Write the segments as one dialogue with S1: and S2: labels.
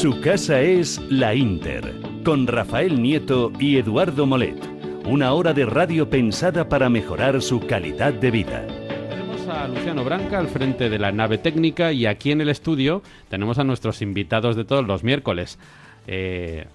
S1: Su casa es La Inter, con Rafael Nieto y Eduardo Molet. Una hora de radio pensada para mejorar su calidad de vida.
S2: Tenemos a Luciano Branca al frente de la nave técnica y aquí en el estudio tenemos a nuestros invitados de todos los miércoles.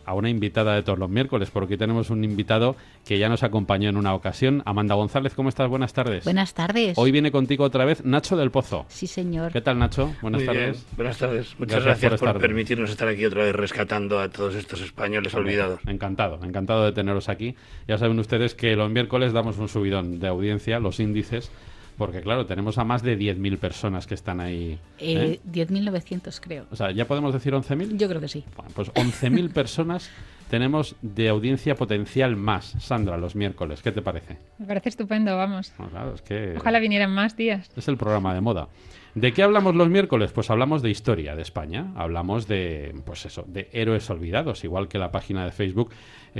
S2: A una invitada de todos los miércoles, porque aquí tenemos un invitado que ya nos acompañó en una ocasión. Amanda González, ¿cómo estás? Buenas tardes.
S3: Buenas tardes.
S2: Hoy viene contigo otra vez Nacho del Pozo.
S3: Sí, señor.
S2: ¿Qué tal, Nacho? Buenas tardes.
S4: Bien. Buenas tardes. Muchas gracias por permitirnos estar aquí otra vez rescatando a todos estos españoles olvidados.
S2: Encantado de teneros aquí. Ya saben ustedes que los miércoles damos un subidón de audiencia, los índices, porque claro, tenemos a más de 10.000 personas que están ahí.
S3: 10.900 creo.
S2: O sea, ¿ya podemos decir 11.000?
S3: Yo creo que sí.
S2: Bueno, pues 11.000 personas tenemos de audiencia potencial más. Sandra, los miércoles, ¿qué te parece?
S5: Me parece estupendo, vamos.
S2: No, claro, es que
S5: Ojalá vinieran más días.
S2: es el programa de moda. ¿De qué hablamos los miércoles? Pues hablamos de historia de España. Hablamos de, pues eso, de héroes olvidados, igual que la página de Facebook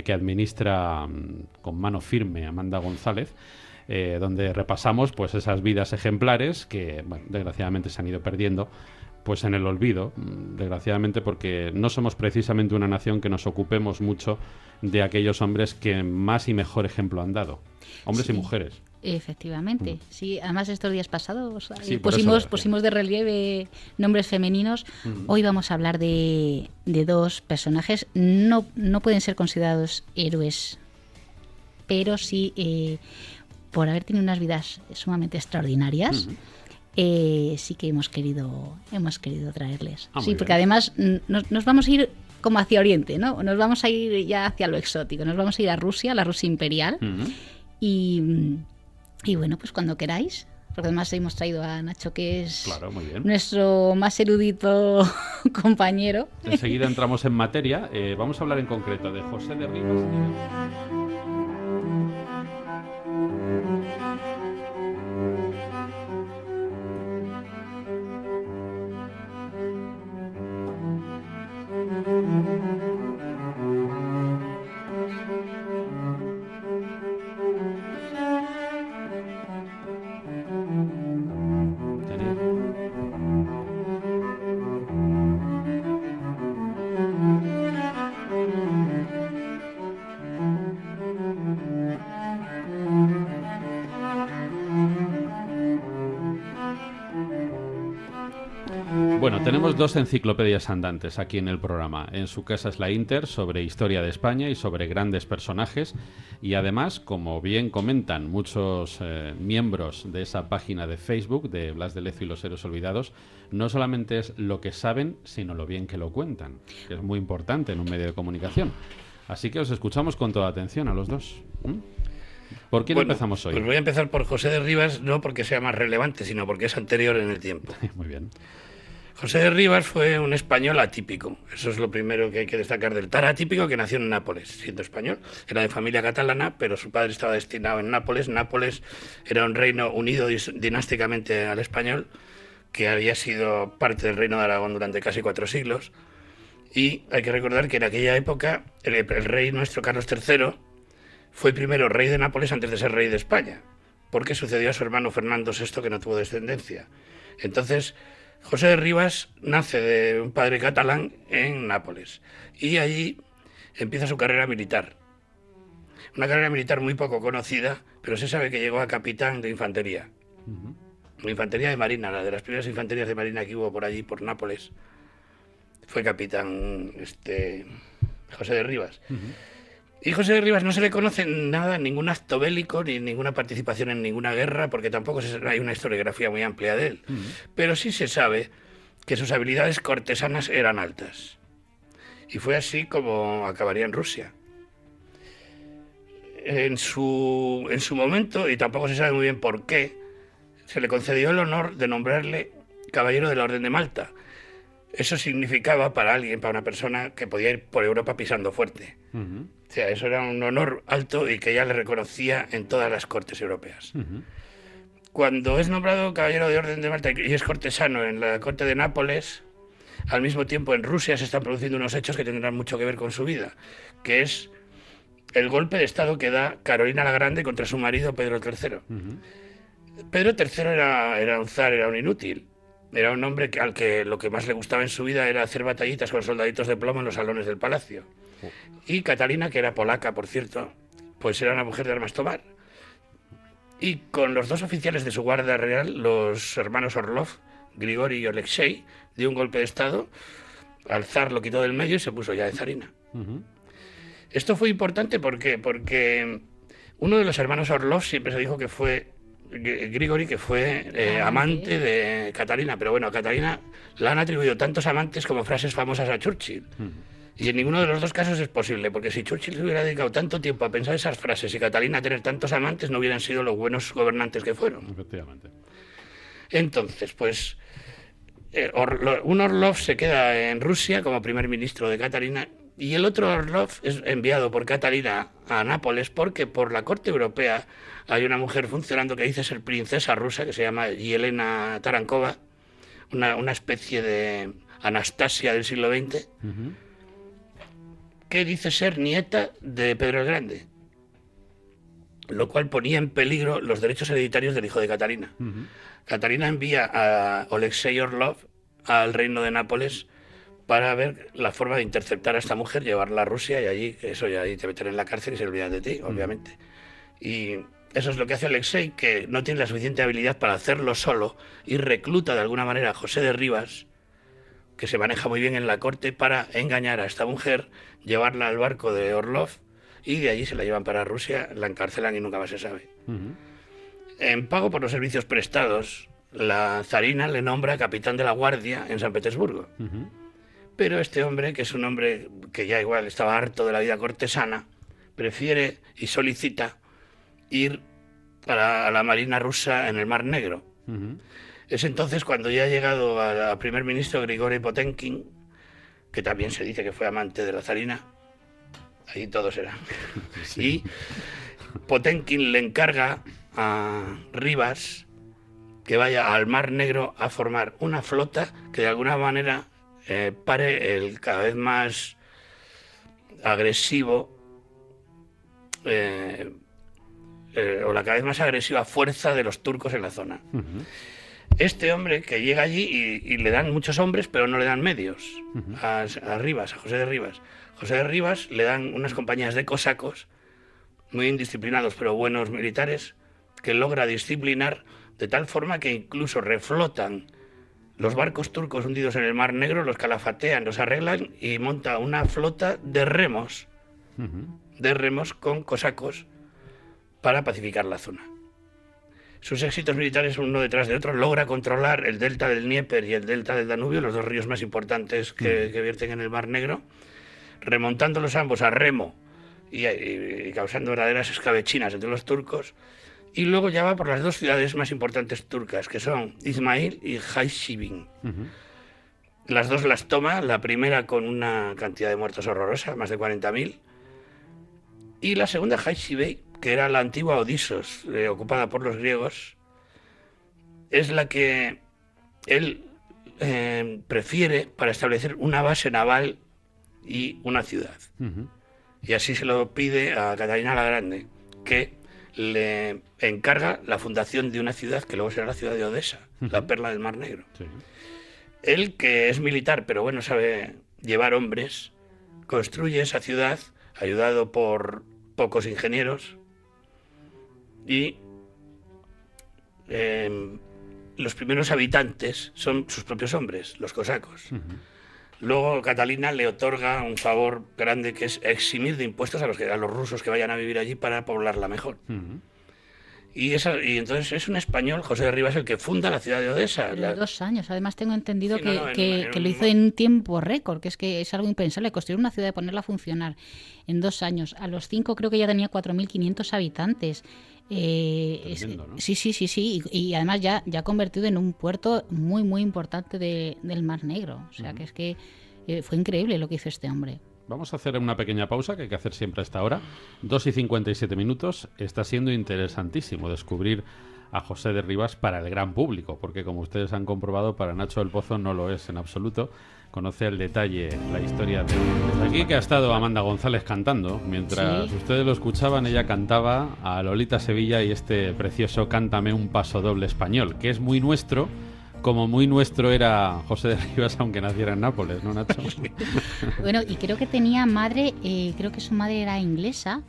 S2: que administra con mano firme Amanda González. Donde repasamos pues esas vidas ejemplares que, bueno, desgraciadamente se han ido perdiendo pues en el olvido, desgraciadamente, porque no somos precisamente una nación que nos ocupemos mucho de aquellos hombres que más y mejor ejemplo han dado, hombres y mujeres.
S3: Efectivamente, sí. Además, estos días pasados
S2: Sí,
S3: pusimos de relieve nombres femeninos. Hoy vamos a hablar de dos personajes. No pueden ser considerados héroes, pero sí, por haber tenido unas vidas sumamente extraordinarias, sí que hemos querido traerles. Sí, porque además nos vamos a ir como hacia Oriente, ¿no? Nos vamos a ir ya hacia lo exótico. Nos vamos a ir a Rusia, la Rusia imperial. Y bueno, pues cuando queráis, porque además hemos traído a Nacho, que es nuestro más erudito compañero.
S2: Enseguida entramos en materia. Vamos a hablar en concreto de José de Rivas. Bueno, tenemos dos enciclopedias andantes aquí en el programa. En Su casa es la Inter, sobre historia de España y sobre grandes personajes. Y además, como bien comentan muchos miembros de esa página de Facebook de Blas de Lezo y los héroes olvidados, no solamente es lo que saben, sino lo bien que lo cuentan, que es muy importante en un medio de comunicación. Así que os escuchamos con toda atención a los dos. ¿Por quién empezamos hoy?
S4: Pues voy a empezar por José de Rivas, no porque sea más relevante, sino porque es anterior en el tiempo.
S2: Muy bien.
S4: José de Rivas fue un español atípico. Eso es lo primero que hay que destacar del tan atípico, que nació en Nápoles, siendo español. Era de familia catalana, pero su padre estaba destinado en Nápoles. Nápoles era un reino unido dinásticamente al español, que había sido parte del reino de Aragón durante casi 4 siglos. Y hay que recordar que en aquella época el rey nuestro, Carlos III, fue primero rey de Nápoles antes de ser rey de España, porque sucedió a su hermano Fernando VI, que no tuvo descendencia. Entonces, José de Rivas nace de un padre catalán en Nápoles y allí empieza su carrera militar. Una carrera militar muy poco conocida, pero se sabe que llegó a capitán de infantería. La infantería de marina, la de las primeras infanterías de marina que hubo por allí, por Nápoles, fue capitán José de Rivas. Y José de Rivas no se le conoce nada, ningún acto bélico, ni ninguna participación en ninguna guerra, porque tampoco hay una historiografía muy amplia de él. Pero sí se sabe que sus habilidades cortesanas eran altas. Y fue así como acabaría en Rusia. En su momento, y tampoco se sabe muy bien por qué, se le concedió el honor de nombrarle caballero de la Orden de Malta. Eso significaba para una persona que podía ir por Europa pisando fuerte. O sea, eso era un honor alto y que ya le reconocía en todas las cortes europeas. Cuando es nombrado caballero de Orden de Malta y es cortesano en la corte de Nápoles, al mismo tiempo en Rusia se están produciendo unos hechos que tendrán mucho que ver con su vida, que es el golpe de estado que da Carolina la Grande contra su marido Pedro III. Pedro III era un zar, era un inútil. Era un hombre al que lo que más le gustaba en su vida era hacer batallitas con soldaditos de plomo en los salones del palacio. Y Catalina, que era polaca, por cierto, pues era una mujer de armas tomar. Y con los 2 oficiales de su guardia real, los hermanos Orlov, Grigori y Alexei, dio un golpe de estado, al zar lo quitó del medio y se puso ya de zarina. Esto fue importante porque uno de los hermanos Orlov siempre se dijo que fue Grigori, que fue amante de Catalina, pero bueno, a Catalina le han atribuido tantos amantes como frases famosas a Churchill. Y en ninguno de los 2 casos es posible, porque si Churchill se hubiera dedicado tanto tiempo a pensar esas frases y Catalina a tener tantos amantes, no hubieran sido los buenos gobernantes que fueron.
S2: Efectivamente.
S4: Entonces, pues, un Orlov se queda en Rusia como primer ministro de Catalina y el otro Orlov es enviado por Catalina a Nápoles porque por la corte europea hay una mujer funcionando que dice ser princesa rusa, que se llama Yelena Tarankova, una especie de Anastasia del siglo XX, que dice ser nieta de Pedro el Grande, lo cual ponía en peligro los derechos hereditarios del hijo de Catalina. Catalina envía a Alexei Orlov al reino de Nápoles para ver la forma de interceptar a esta mujer, llevarla a Rusia y allí, eso ya ahí te meten en la cárcel y se olvidan de ti, obviamente. Y eso es lo que hace Alexei, que no tiene la suficiente habilidad para hacerlo solo y recluta de alguna manera a José de Rivas, que se maneja muy bien en la corte, para engañar a esta mujer, llevarla al barco de Orlov y de allí se la llevan para Rusia, la encarcelan y nunca más se sabe. En pago por los servicios prestados, la zarina le nombra capitán de la guardia en San Petersburgo. Pero este hombre, que es un hombre que ya igual estaba harto de la vida cortesana, prefiere y solicita ir a la marina rusa en el Mar Negro. Es entonces cuando ya ha llegado al primer ministro Grigori Potenkin, que también se dice que fue amante de la zarina, ahí todo será. Sí. Y Potenkin le encarga a Rivas que vaya al Mar Negro a formar una flota que de alguna manera pare el cada vez más agresivo o la cada vez más agresiva fuerza de los turcos en la zona. Este hombre que llega allí y le dan muchos hombres, pero no le dan medios a Rivas, a José de Rivas. José de Rivas le dan unas compañías de cosacos, muy indisciplinados, pero buenos militares, que logra disciplinar de tal forma que incluso reflotan los barcos turcos hundidos en el Mar Negro, los calafatean, los arreglan y monta una flota de remos con cosacos para pacificar la zona. Sus éxitos militares, uno detrás de otro, logra controlar el delta del Dnieper y el delta del Danubio, los 2 ríos más importantes que vierten en el Mar Negro, remontándolos ambos a remo y causando verdaderas escabechinas entre los turcos. Y luego ya va por las 2 ciudades más importantes turcas, que son Izmail y Haysibin. Las 2 las toma, la primera con una cantidad de muertos horrorosa, más de 40.000, y la segunda, Haysibin, que era la antigua Odisos, ocupada por los griegos, es la que él prefiere para establecer una base naval y una ciudad. Y así se lo pide a Catalina la Grande, que le encarga la fundación de una ciudad que luego será la ciudad de Odesa, la perla del Mar Negro. Él, que es militar, pero bueno, sabe llevar hombres, construye esa ciudad, ayudado por pocos ingenieros, y los primeros habitantes son sus propios hombres, los cosacos. Luego Catalina le otorga un favor grande, que es eximir de impuestos a los rusos que vayan a vivir allí para poblarla mejor. Y entonces es un español, José de Rivas, el que funda la ciudad de Odesa.
S3: Los 2 años. Además tengo entendido que lo hizo en un tiempo récord, que es algo impensable, construir una ciudad y ponerla a funcionar en 2 años. A los 5 creo que ya tenía 4.500 habitantes.
S2: Tremendo, ¿no?
S3: Sí. Y además ya convertido en un puerto muy, muy importante del Mar Negro. O sea, que fue increíble lo que hizo este hombre.
S2: Vamos a hacer una pequeña pausa, que hay que hacer siempre a esta hora. 2:57. Está siendo interesantísimo descubrir a José de Rivas para el gran público, porque como ustedes han comprobado, para Nacho del Pozo no lo es en absoluto. Conoce al detalle la historia de... Desde aquí que ha estado Amanda González cantando. Mientras ustedes lo escuchaban, ella cantaba a Lolita Sevilla y este precioso Cántame un paso doble español, que es muy nuestro, como muy nuestro era José de Rivas, aunque naciera en Nápoles, ¿no, Nacho?
S3: Bueno, y creo que tenía madre, creo que su madre era inglesa,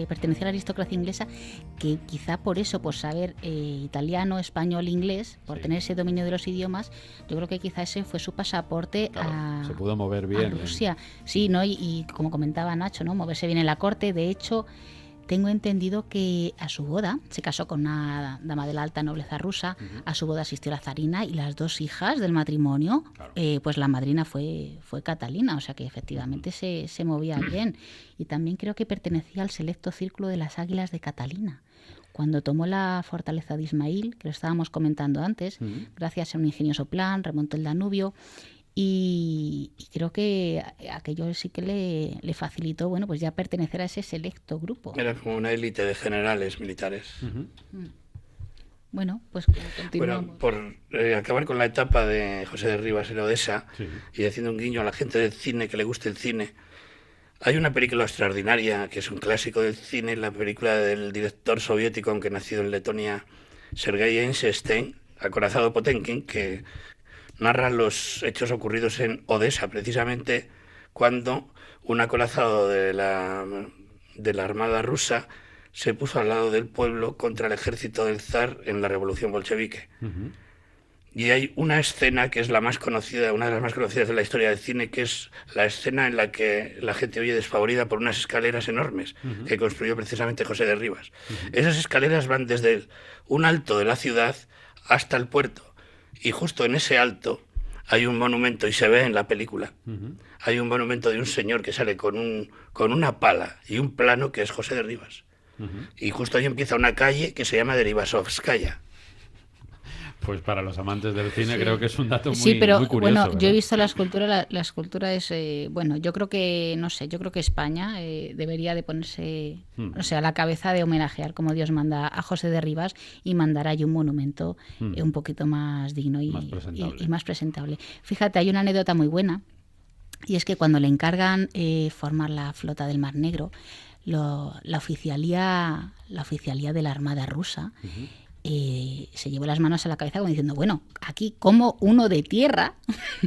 S3: pertenecía a la aristocracia inglesa, que quizá por eso, por saber italiano, español, inglés, por tener ese dominio de los idiomas, yo creo que quizá ese fue su pasaporte
S2: Se pudo mover bien.
S3: a Rusia. Sí, ¿no? Y como comentaba Nacho, ¿no? Moverse bien en la corte. De hecho, tengo entendido que a su boda, se casó con una dama de la alta nobleza rusa, a su boda asistió la zarina y las 2 hijas del matrimonio, pues la madrina fue Catalina, o sea que efectivamente se movía bien. Y también creo que pertenecía al selecto círculo de las Águilas de Catalina. Cuando tomó la fortaleza de Ismail, que lo estábamos comentando antes, gracias a un ingenioso plan, remontó el Danubio. Y creo que aquello sí que le facilitó, bueno, pues ya pertenecer a ese selecto grupo.
S4: Era como una élite de generales militares.
S3: Bueno, pues
S4: Bueno,
S3: continuamos.
S4: por acabar con la etapa de José de Rivas en Odessa y haciendo un guiño a la gente del cine que le guste el cine, hay una película extraordinaria que es un clásico del cine, la película del director soviético, aunque nacido en Letonia, Sergei Eisenstein, Acorazado Potemkin, que narra los hechos ocurridos en Odessa, precisamente cuando un acorazado de la Armada rusa se puso al lado del pueblo contra el ejército del zar en la revolución bolchevique. Y hay una escena que es la más conocida, una de las más conocidas de la historia del cine, que es la escena en la que la gente huye despavorida por unas escaleras enormes que construyó precisamente José de Rivas. Esas escaleras van desde un alto de la ciudad hasta el puerto. Y justo en ese alto hay un monumento, y se ve en la película, hay un monumento de un señor que sale con una pala y un plano que es José de Rivas. Y justo ahí empieza una calle que se llama Derivasovskaya.
S2: Pues para los amantes del cine creo que es un dato muy,
S3: sí, pero
S2: muy curioso.
S3: Bueno,
S2: ¿verdad?
S3: yo he visto la escultura, la escultura es, bueno, yo creo que, no sé, yo creo que España debería de ponerse, o sea, a la cabeza de homenajear como Dios manda a José de Rivas y mandar allí un monumento un poquito más digno y más presentable. Fíjate, hay una anécdota muy buena, y es que cuando le encargan formar la flota del Mar Negro, la oficialía de la Armada rusa se llevó las manos a la cabeza como diciendo, bueno, aquí como uno de tierra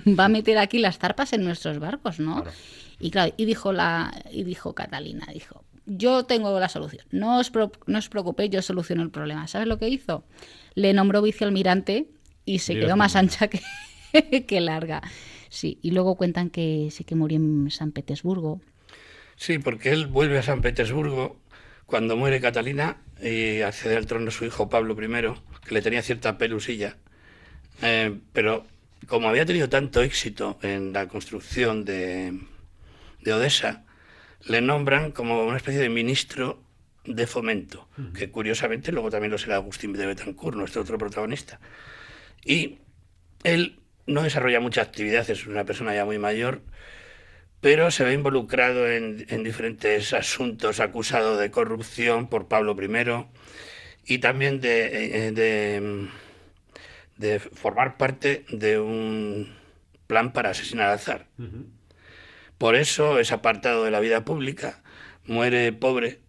S3: va a meter aquí las zarpas en nuestros barcos, ¿no? Claro. Y claro, y dijo Catalina, yo tengo la solución, no os preocupéis, yo soluciono el problema. ¿Sabes lo que hizo? Le nombró vicealmirante y se quedó más ancha que larga. Sí, y luego cuentan que sí que murió en San Petersburgo.
S4: Sí, porque él vuelve a San Petersburgo cuando muere Catalina y accede al trono su hijo Pablo I, que le tenía cierta pelusilla. Pero como había tenido tanto éxito en la construcción de Odessa, le nombran como una especie de ministro de fomento, que curiosamente luego también lo será Agustín de Betancourt, nuestro otro protagonista. Y él no desarrolla mucha actividad, es una persona ya muy mayor, pero se ve involucrado en diferentes asuntos, acusado de corrupción por Pablo I y también de formar parte de un plan para asesinar al zar. Por eso es apartado de la vida pública, muere pobre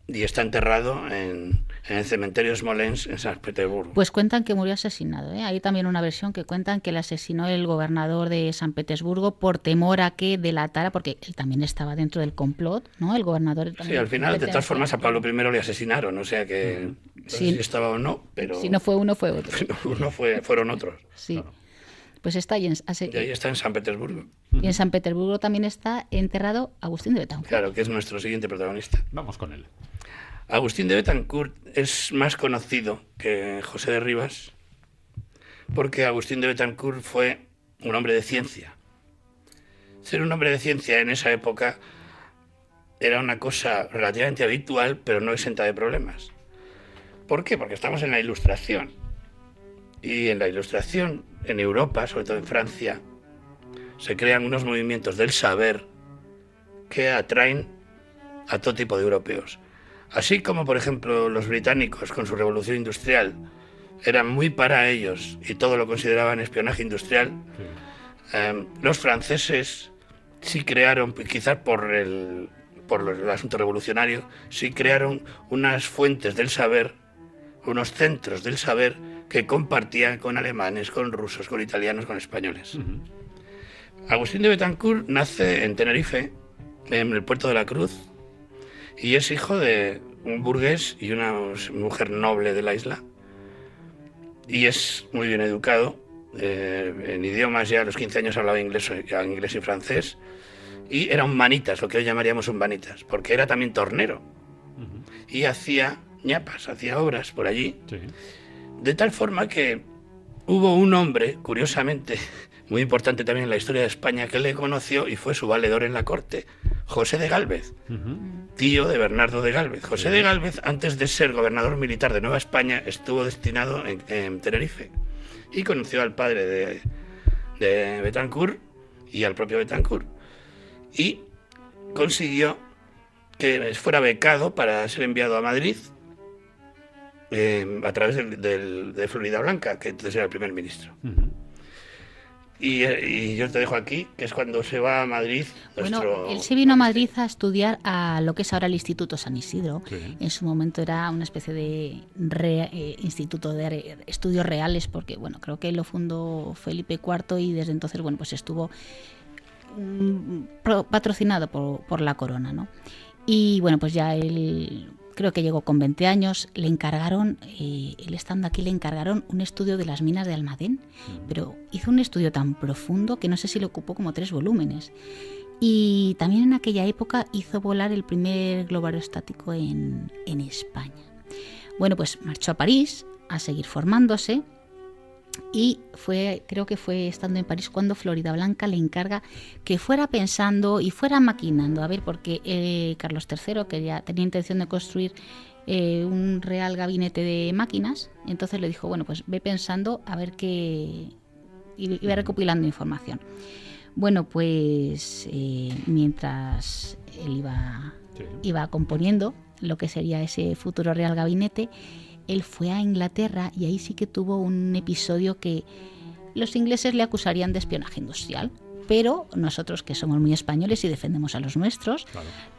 S4: y está enterrado en el cementerio Smolensk en San Petersburgo.
S3: Pues cuentan que murió asesinado, ¿eh? Hay también una versión que cuentan que le asesinó el gobernador de San Petersburgo por temor a que delatara, porque él también estaba dentro del complot, ¿no? El gobernador también.
S4: Sí, al final, de todas formas, a Pablo I le asesinaron, o sea que no sé si estaba o no, pero...
S3: Si no fue uno, fue otro.
S4: Fueron otros.
S3: Sí. Claro. Pues está ahí
S4: y ahí está en San Petersburgo.
S3: Y en San Petersburgo también está enterrado Agustín de Betancourt.
S4: Claro, que es nuestro siguiente protagonista.
S2: Vamos con él.
S4: Agustín de Betancourt es más conocido que José de Rivas porque Agustín de Betancourt fue un hombre de ciencia. Ser un hombre de ciencia en esa época era una cosa relativamente habitual, pero no exenta de problemas. ¿Por qué? Porque estamos en la Ilustración. Y en la Ilustración, en Europa, sobre todo en Francia, se crean unos movimientos del saber que atraen a todo tipo de europeos. Así como, por ejemplo, los británicos con su revolución industrial eran muy para ellos y todo lo consideraban espionaje industrial, los franceses sí crearon, quizás por el asunto revolucionario, sí crearon unas fuentes del saber, unos centros del saber que compartía con alemanes, con rusos, con italianos, con españoles. Agustín de Betancourt nace en Tenerife, en el puerto de la Cruz, y es hijo de un burgués y una mujer noble de la isla, y es muy bien educado. En idiomas ya a los 15 años hablaba inglés y francés, y era un manitas, lo que hoy llamaríamos un manitas, porque era también tornero y hacía ñapas, hacía obras por allí, de tal forma que hubo un hombre, curiosamente, muy importante también en la historia de España, que le conoció y fue su valedor en la corte, José de Gálvez, tío de Bernardo de Gálvez. José de Gálvez, antes de ser gobernador militar de Nueva España, estuvo destinado en Tenerife y conoció al padre de Betancourt y al propio Betancourt, y consiguió que fuera becado para ser enviado a Madrid a través de Floridablanca, que entonces era el primer ministro. Y yo te dejo aquí, que es cuando se va a Madrid.
S3: Bueno, él se vino a Madrid a estudiar a lo que es ahora el Instituto San Isidro. En su momento era una especie de instituto de estudios reales, porque bueno, creo que lo fundó Felipe IV y desde entonces bueno, pues estuvo patrocinado por la corona, ¿no? Y bueno, pues ya él creo que llegó con 20 años, le encargaron, él estando aquí, le encargaron un estudio de las minas de Almadén, pero hizo un estudio tan profundo que no sé si le ocupó como 3 volúmenes. Y también en aquella época hizo volar el primer globo aerostático en España. Bueno, pues marchó a París a seguir formándose. Y creo que fue estando en París cuando Floridablanca le encarga que fuera pensando y fuera maquinando, a ver, porque Carlos III, que ya tenía intención de construir un real gabinete de máquinas, entonces le dijo, bueno, pues ve pensando a ver qué, y ve recopilando información. Bueno, pues mientras él iba componiendo lo que sería ese futuro real gabinete, él fue a Inglaterra y ahí sí que tuvo un episodio que los ingleses le acusarían de espionaje industrial, pero nosotros, que somos muy españoles y defendemos a los nuestros,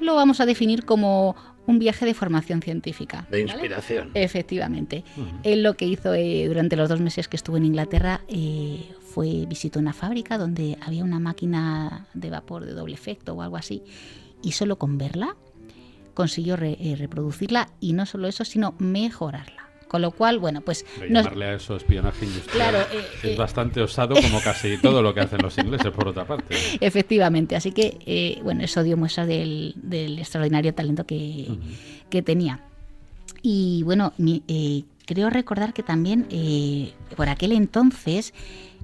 S3: lo vamos a definir como un viaje de formación científica.
S4: De inspiración. ¿Vale?
S3: Efectivamente. Él lo que hizo durante los 2 meses que estuvo en Inglaterra visitó una fábrica donde había una máquina de vapor de doble efecto o algo así, y solo con verla consiguió reproducirla, y no solo eso, sino mejorarla. Con lo cual, bueno, pues...
S2: Llamarle a eso espionaje industrial, claro, es bastante osado, como casi todo lo que hacen los ingleses, por otra parte.
S3: Efectivamente, así que, bueno, eso dio muestra del extraordinario talento que tenía. Y bueno, creo recordar que también por aquel entonces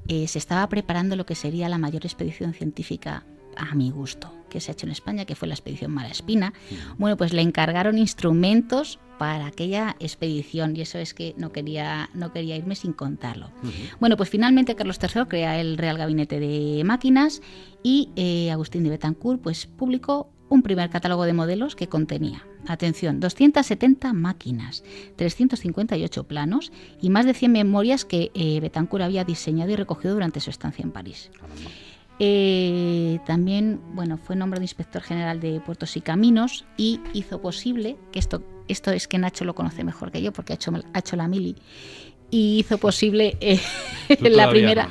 S3: se estaba preparando lo que sería la mayor expedición científica, a mi gusto, que se ha hecho en España, que fue la expedición Malaspina. Bueno, pues le encargaron instrumentos para aquella expedición, y eso es que no quería irme sin contarlo. Bueno, pues finalmente Carlos III crea el Real Gabinete de Máquinas y Agustín de Betancourt pues publicó un primer catálogo de modelos que contenía, atención, 270 máquinas, 358 planos y más de 100 memorias que Betancourt había diseñado y recogido durante su estancia en París. También, bueno, fue nombrado inspector general de puertos y caminos y hizo posible, que esto es que Nacho lo conoce mejor que yo porque ha hecho la mili, y hizo posible la primera,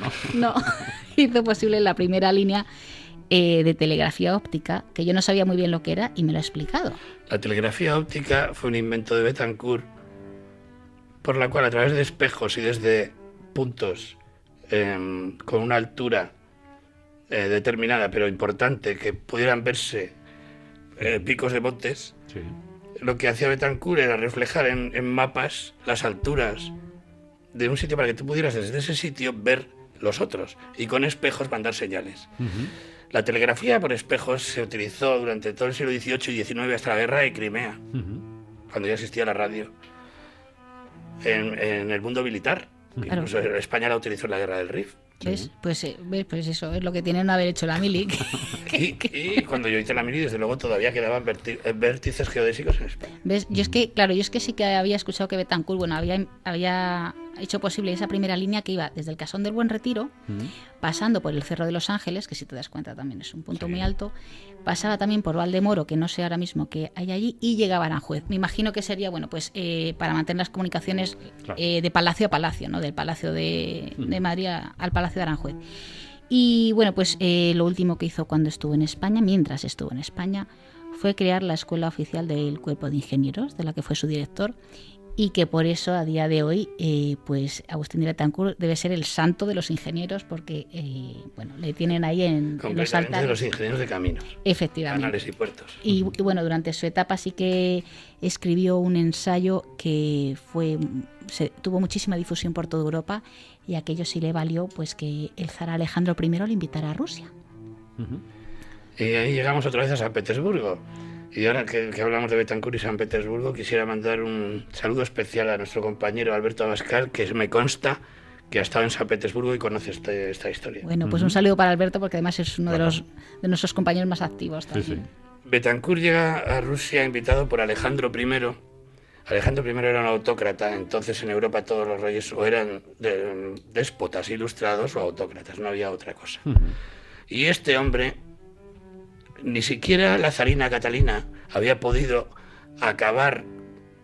S3: hizo posible la primera línea de telegrafía óptica, que yo no sabía muy bien lo que era y me lo ha explicado.
S4: La telegrafía óptica fue un invento de Betancourt, por la cual a través de espejos y desde puntos con una altura determinada pero importante, que pudieran verse picos de montes, lo que hacía Betancourt era reflejar en mapas las alturas de un sitio para que tú pudieras desde ese sitio ver los otros y con espejos mandar señales. La telegrafía por espejos se utilizó durante todo el siglo XVIII y XIX hasta la guerra de Crimea, cuando ya existía la radio en el mundo militar. Claro. Incluso España la utilizó en la guerra del Rif.
S3: ¿Ves? Pues eso es lo que tienen haber hecho la mili.
S4: Y cuando yo hice la mili, desde luego todavía quedaban vértices geodésicos en España.
S3: ¿Ves? Yo es que sí que había escuchado que Betancourt, bueno, había hecho posible esa primera línea que iba desde el Casón del Buen Retiro, pasando por el Cerro de los Ángeles, que si te das cuenta también es un punto muy alto, pasaba también por Valdemoro, que no sé ahora mismo qué hay allí, y llegaba a Aranjuez. Me imagino que sería, bueno, pues para mantener las comunicaciones de palacio a palacio, ¿no? Del Palacio de Madrid al Palacio de Aranjuez. Y bueno, pues lo último que hizo cuando estuvo en España, mientras estuvo en España, fue crear la Escuela Oficial del Cuerpo de Ingenieros, de la que fue su director, y que por eso a día de hoy pues Agustín de Betancourt debe ser el santo de los ingenieros, porque bueno, le tienen ahí en los altares.
S4: De los ingenieros de caminos,
S3: efectivamente,
S4: canales y puertos.
S3: Y bueno, durante su etapa sí que escribió un ensayo que tuvo muchísima difusión por toda Europa, y aquello sí le valió pues que el zar Alejandro I le invitara a Rusia.
S4: Y ahí llegamos otra vez a San Petersburgo. Y ahora que hablamos de Betancourt y San Petersburgo, quisiera mandar un saludo especial a nuestro compañero Alberto Abascal, que me consta que ha estado en San Petersburgo y conoce esta historia.
S3: Bueno, pues un saludo para Alberto, porque además es uno de nuestros compañeros más activos también.
S2: Sí.
S4: Betancourt llega a Rusia invitado por Alejandro I. Alejandro I era un autócrata, entonces en Europa todos los reyes o eran déspotas ilustrados o autócratas, no había otra cosa. Y este hombre, ni siquiera la zarina Catalina había podido acabar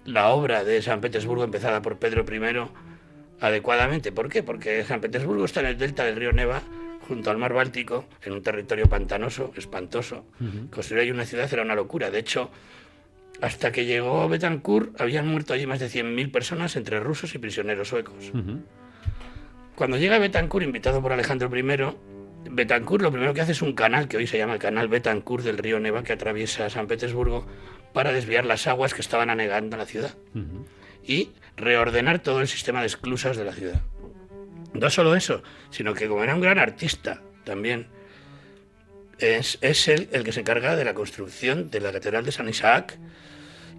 S4: la obra de San Petersburgo empezada por Pedro I adecuadamente. ¿Por qué? Porque San Petersburgo está en el delta del río Neva, junto al mar Báltico, en un territorio pantanoso, espantoso. Construir ahí una ciudad era una locura. De hecho, hasta que llegó Betancourt, habían muerto allí más de 100.000 personas, entre rusos y prisioneros suecos. Cuando llega Betancourt, invitado por Alejandro I, Betancourt lo primero que hace es un canal, que hoy se llama el canal Betancourt del río Neva, que atraviesa San Petersburgo, para desviar las aguas que estaban anegando la ciudad y reordenar todo el sistema de esclusas de la ciudad. No solo eso, sino que como era un gran artista también, es él el que se encarga de la construcción de la Catedral de San Isaac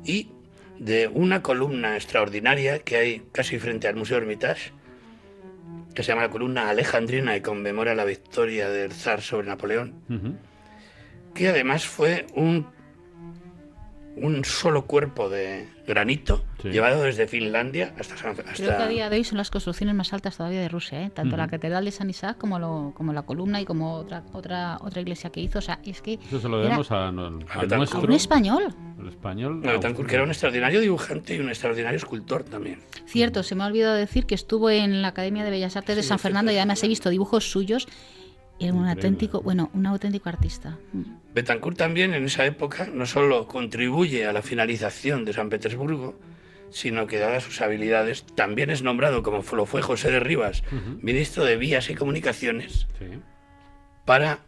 S4: y de una columna extraordinaria que hay casi frente al Museo Hermitage, que se llama la columna alejandrina y conmemora la victoria del zar sobre Napoleón, que además fue un solo cuerpo de granito llevado desde Finlandia hasta...
S3: Creo que a día de hoy son las construcciones más altas todavía de Rusia, ¿eh? Tanto la Catedral de San Isaac como la columna y como otra iglesia que hizo. O sea, es que
S2: eso se lo debemos al nuestro.
S3: ¿A un español?
S2: El español.
S4: Betancourt, que era un extraordinario dibujante y un extraordinario escultor también.
S3: Cierto, se me ha olvidado decir que estuvo en la Academia de Bellas Artes de San Fernando, y además he visto dibujos suyos. Era un auténtico artista.
S4: Betancourt también en esa época no solo contribuye a la finalización de San Petersburgo, sino que, dadas sus habilidades, también es nombrado, como lo fue José de Rivas, ministro de Vías y Comunicaciones, para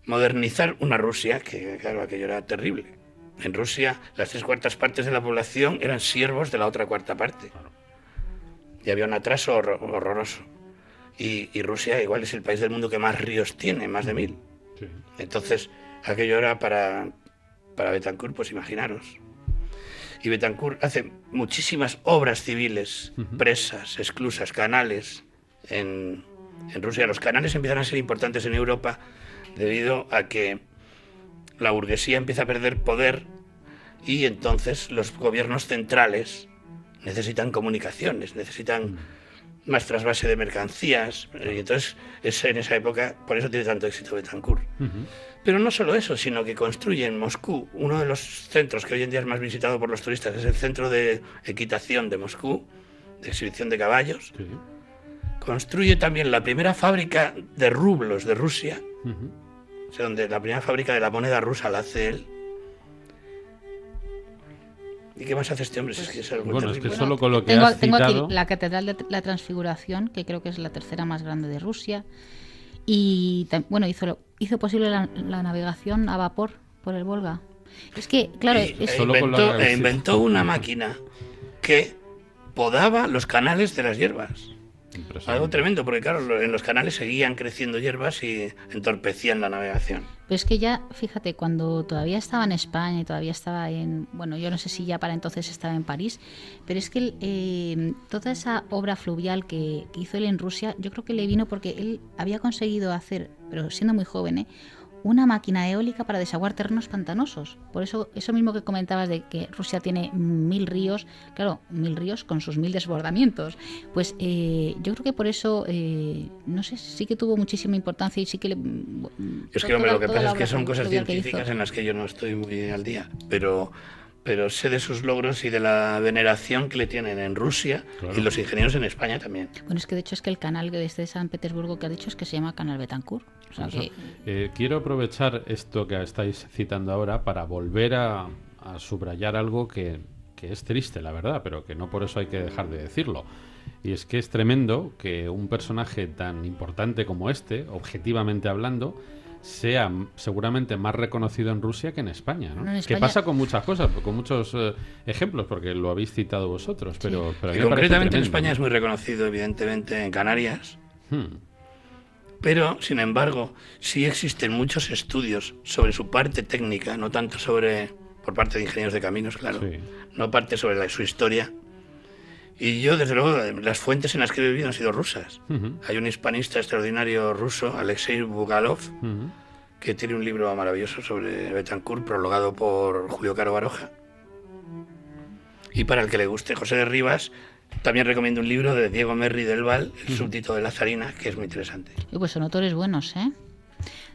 S4: modernizar una Rusia que, claro, aquello era terrible. En Rusia, las 3/4 partes de la población eran siervos de la otra 1/4 parte. Y había un atraso horroroso. Y Rusia igual es el país del mundo que más ríos tiene, más de 1000. Entonces, aquello era para Betancourt, pues imaginaros. Y Betancourt hace muchísimas obras civiles, presas, esclusas, canales. En Rusia los canales empiezan a ser importantes en Europa debido a que la burguesía empieza a perder poder y entonces los gobiernos centrales necesitan comunicaciones, necesitan más trasvase de mercancías, y entonces es en esa época, por eso tiene tanto éxito Betancourt. Pero no solo eso, sino que construye en Moscú, uno de los centros que hoy en día es más visitado por los turistas, es el centro de equitación de Moscú, de exhibición de caballos. Construye también la primera fábrica de rublos de Rusia, o sea, donde la primera fábrica de la moneda rusa la hace él. ¿Y qué más hace este hombre? Es algo
S2: bueno,
S4: terrible.
S2: es que solo con lo que
S3: tengo
S2: has citado...
S3: aquí la Catedral de la Transfiguración, que creo que es la tercera más grande de Rusia. Y bueno, hizo posible la navegación a vapor por el Volga. Es que, claro,
S4: inventó una máquina que podaba los canales de las hierbas. Algo tremendo, porque claro, en los canales seguían creciendo hierbas y entorpecían la navegación.
S3: Pero es que ya, fíjate, cuando todavía estaba en España y todavía estaba bueno, yo no sé si ya para entonces estaba en París, pero es que toda esa obra fluvial que hizo él en Rusia, yo creo que le vino porque él había conseguido hacer, pero siendo muy joven, una máquina eólica para desaguar terrenos pantanosos. Por eso mismo que comentabas de que Rusia tiene 1000 ríos, claro, 1000 ríos con sus 1000 desbordamientos. Pues yo creo que por eso, no sé, sí que tuvo muchísima importancia y sí que le...
S4: Es que, hombre, lo que pasa es que son cosas científicas en las que yo no estoy muy al día, pero sé de sus logros y de la veneración que le tienen en Rusia, claro, y los ingenieros en España también.
S3: Bueno, es que de hecho es que el canal de San Petersburgo que ha dicho es que se llama Canal Betancourt. O sea que...
S2: quiero aprovechar esto que estáis citando ahora para volver a subrayar algo que es triste, la verdad, pero que no por eso hay que dejar de decirlo. Y es que es tremendo que un personaje tan importante como este, objetivamente hablando, sea seguramente más reconocido en Rusia que en España, ¿no?
S3: España...
S2: Que pasa con muchas cosas, con muchos ejemplos, porque lo habéis citado vosotros, pero
S4: a mí concretamente en España es muy reconocido, evidentemente, en Canarias, pero, sin embargo, sí existen muchos estudios sobre su parte técnica, no tanto por parte de ingenieros de caminos, claro, sí, no parte sobre su historia. Y yo, desde luego, las fuentes en las que he vivido han sido rusas. Hay un hispanista extraordinario ruso, Alexei Bugalov, que tiene un libro maravilloso sobre Betancourt, prologado por Julio Caro Baroja. Y para el que le guste José de Rivas, también recomiendo un libro de Diego Merri del Val, El súbdito de la zarina, que es muy interesante.
S3: Y pues son autores buenos, ¿eh?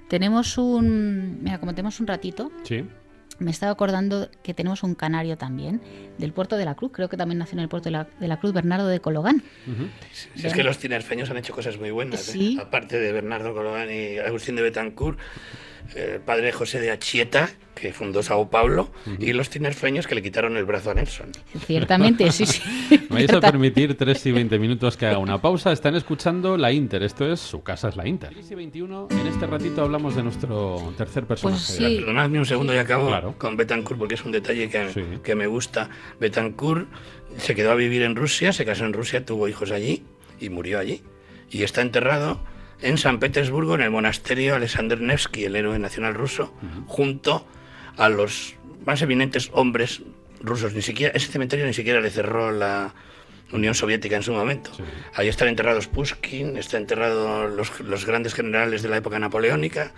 S3: Mira, como tenemos un ratito...
S2: Sí.
S3: Me estaba acordando que tenemos un canario también, del Puerto de la Cruz, creo que también nació en el Puerto de la Cruz, Bernardo de Cologán.
S4: Sí, es que los tinerfeños han hecho cosas muy buenas,
S3: sí,
S4: aparte de Bernardo Cologán y Agustín de Betancourt, el padre José de Achieta, que fundó Sao Paulo, y los tinerfeños que le quitaron el brazo a Nelson.
S3: Ciertamente, sí.
S2: Me vais a permitir 3 y 20 minutos que haga una pausa. Están escuchando La Inter, esto es Su Casa es La Inter. 3 y 21, en este ratito hablamos de nuestro tercer personaje.
S3: Pues sí.
S4: Perdonadme un segundo y acabo con Betancourt, porque es un detalle que me gusta. Betancourt se quedó a vivir en Rusia, se casó en Rusia, tuvo hijos allí y murió allí. Y está enterrado en San Petersburgo, en el monasterio Alexander Nevsky, el héroe nacional ruso, junto a los más eminentes hombres rusos. Ese cementerio ni siquiera le cerró la Unión Soviética en su momento. Sí. Ahí están enterrados Pushkin, están enterrados los grandes generales de la época napoleónica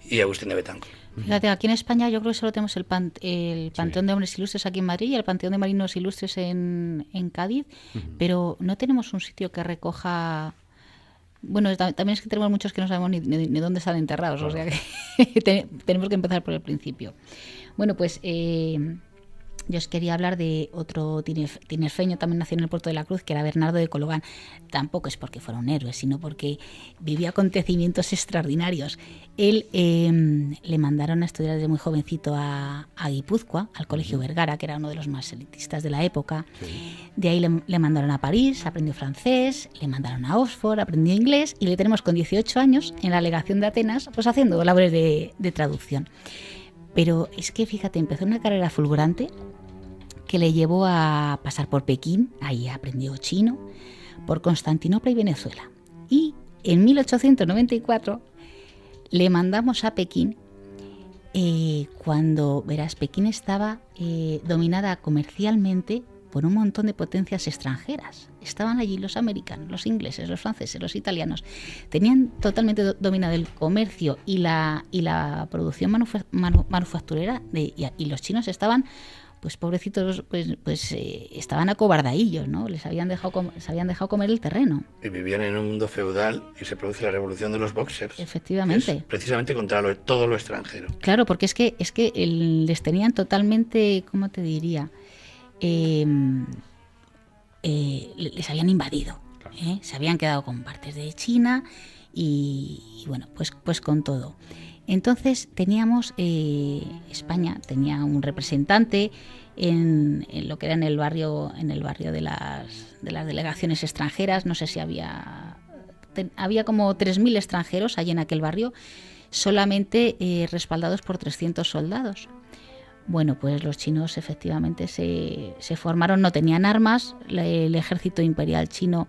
S4: y Agustín de Betancourt.
S3: Fíjate, aquí en España yo creo que solo tenemos el Panteón de Hombres Ilustres aquí en Madrid y el Panteón de Marinos Ilustres en Cádiz, pero no tenemos un sitio que recoja... Bueno, también es que tenemos muchos que no sabemos ni dónde están enterrados, o sea que tenemos que empezar por el principio. Bueno, pues yo os quería hablar de otro tinerfeño, también nació en el Puerto de la Cruz, que era Bernardo de Cologán. Tampoco es porque fuera un héroe, sino porque vivió acontecimientos extraordinarios. Él le mandaron a estudiar desde muy jovencito a Guipúzcoa, al Colegio Vergara, que era uno de los más elitistas de la época. Sí. De ahí le mandaron a París, aprendió francés, le mandaron a Oxford, aprendió inglés, y le tenemos con 18 años en la legación de Atenas, pues haciendo labores de traducción. Pero es que, fíjate, empezó una carrera fulgurante que le llevó a pasar por Pekín, ahí aprendió chino, por Constantinopla y Venezuela. Y en 1894 le mandamos a Pekín cuando, verás, Pekín estaba dominada comercialmente por un montón de potencias extranjeras. Estaban allí los americanos, los ingleses, los franceses, los italianos. Tenían totalmente dominado el comercio y la producción manufacturera, y los chinos estaban... pues pobrecitos, pues estaban acobardadillos, ¿no? Se habían dejado comer el terreno.
S4: Y vivían en un mundo feudal y se produce la revolución de los boxers.
S3: Efectivamente.
S4: Precisamente contra todo lo extranjero.
S3: Claro, porque es que les tenían totalmente, ¿cómo te diría? Les habían invadido. Claro. Se habían quedado con partes de China y bueno, pues con todo. Entonces teníamos, España tenía un representante en lo que era en el barrio de las delegaciones extranjeras. No sé si había como 3.000 extranjeros allí en aquel barrio, solamente respaldados por 300 soldados. Bueno, pues los chinos efectivamente se formaron, no tenían armas, el ejército imperial chino,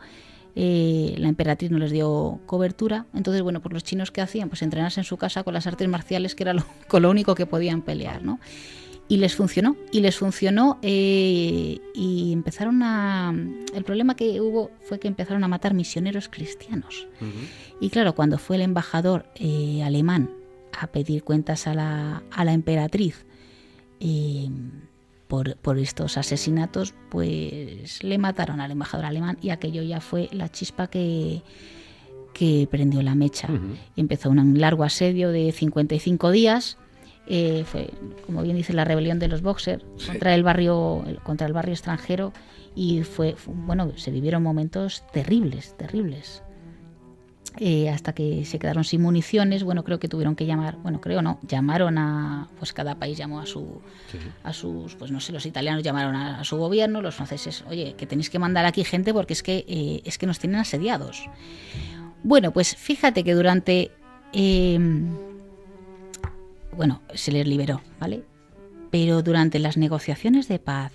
S3: la emperatriz no les dio cobertura. Entonces, bueno, pues los chinos, ¿qué hacían? Pues entrenarse en su casa con las artes marciales, que era con lo único que podían pelear, ¿no? Y les funcionó, y empezaron el problema que hubo fue que empezaron a matar misioneros cristianos. Y claro, cuando fue el embajador alemán a pedir cuentas a la emperatriz por estos asesinatos, pues le mataron al embajador alemán y aquello ya fue la chispa que prendió la mecha. Y empezó un largo asedio de 55 días. Fue, como bien dice, la rebelión de los Boxer contra el barrio extranjero, y bueno, se vivieron momentos terribles. Hasta que se quedaron sin municiones. Bueno, creo que tuvieron que llamaron a, pues cada país llamó a sus, pues no sé, los italianos llamaron a su gobierno, los franceses, oye, que tenéis que mandar aquí gente porque es que nos tienen asediados. Bueno, pues fíjate que durante se les liberó, ¿vale? Pero durante las negociaciones de paz,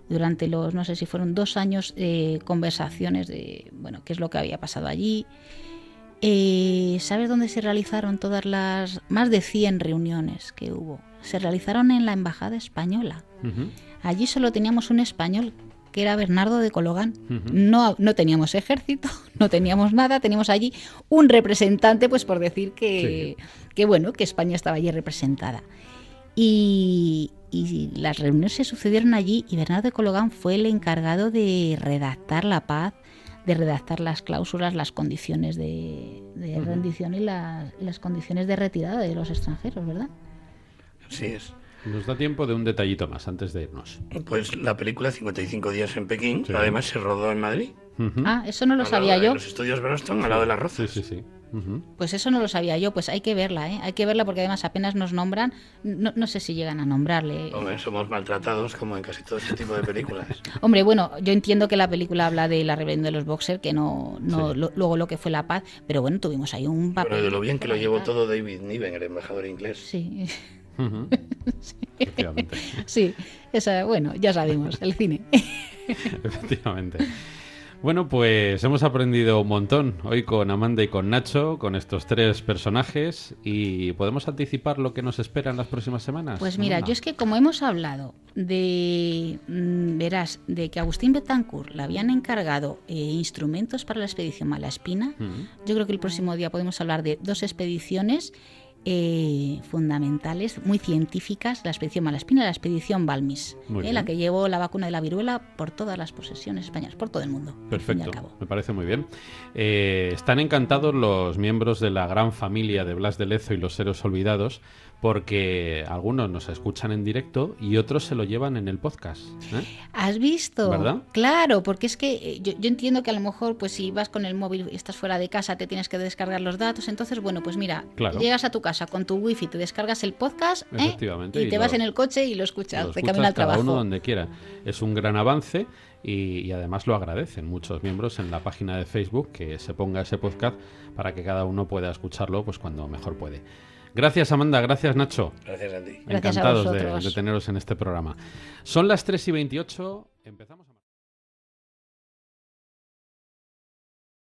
S3: durante los, no sé si fueron 2 años conversaciones de, bueno, qué es lo que había pasado allí, ¿sabes dónde se realizaron todas las más de 100 reuniones que hubo? Se realizaron en la embajada española. Allí solo teníamos un español, que era Bernardo de Cologán. No teníamos ejército, no teníamos nada, teníamos allí un representante, pues por decir que España estaba allí representada. Y las reuniones se sucedieron allí, y Bernardo de Cologán fue el encargado de redactar la paz, de redactar las cláusulas, las condiciones de rendición y las condiciones de retirada de los extranjeros, ¿verdad?
S4: Así es.
S2: Nos da tiempo de un detallito más antes de irnos.
S4: Pues la película 55 días en Pekín, además se rodó en Madrid.
S3: Eso no lo sabía yo.
S4: En los estudios Broston, al lado de las Rozas.
S2: Sí.
S3: Pues eso no lo sabía yo, pues hay que verla, hay que verla, porque además apenas nos nombran, no sé si llegan a nombrarle.
S4: Hombre, somos maltratados como en casi todo este tipo de películas.
S3: Hombre, bueno, yo entiendo que la película habla de la rebelión de los Boxer, que luego lo que fue la paz, pero bueno, tuvimos ahí un papel.
S4: Pero de lo bien que lo llevó todo David Niven, el embajador inglés.
S3: Sí.
S2: Efectivamente.
S3: Sí, bueno, ya sabemos, el cine.
S2: Efectivamente. Bueno, pues hemos aprendido un montón hoy con Amanda y con Nacho, con estos 3 personajes, y ¿podemos anticipar lo que nos espera en las próximas semanas?
S3: Pues mira,
S2: Amanda.
S3: yo es que como hemos hablado de que Agustín Betancourt le habían encargado instrumentos para la expedición Malaspina, yo creo que el próximo día podemos hablar de 2 expediciones fundamentales, muy científicas, la expedición Malaspina y la expedición Balmis, la que llevó la vacuna de la viruela por todas las posesiones españolas, por todo el mundo.
S2: Perfecto, me parece muy bien. Están encantados los miembros de la gran familia de Blas de Lezo y los Héroes Olvidados, porque algunos nos escuchan en directo y otros se lo llevan en el podcast.
S3: ¿Has visto?
S2: ¿Verdad?
S3: Claro, porque es que yo entiendo que a lo mejor, pues si vas con el móvil y estás fuera de casa, te tienes que descargar los datos. Entonces, bueno, pues mira, llegas a tu casa con tu wifi, te descargas el podcast,
S2: efectivamente,
S3: y te vas en el coche y lo escuchas de camino al trabajo.
S2: Cada uno donde quiera. Es un gran avance y además lo agradecen muchos miembros en la página de Facebook, que se ponga ese podcast para que cada uno pueda escucharlo pues cuando mejor puede. Gracias, Amanda. Gracias, Nacho.
S4: Gracias a ti.
S3: Gracias.
S2: Encantados
S3: a vosotros.
S2: de teneros en este programa. Son las 3:28. Empezamos.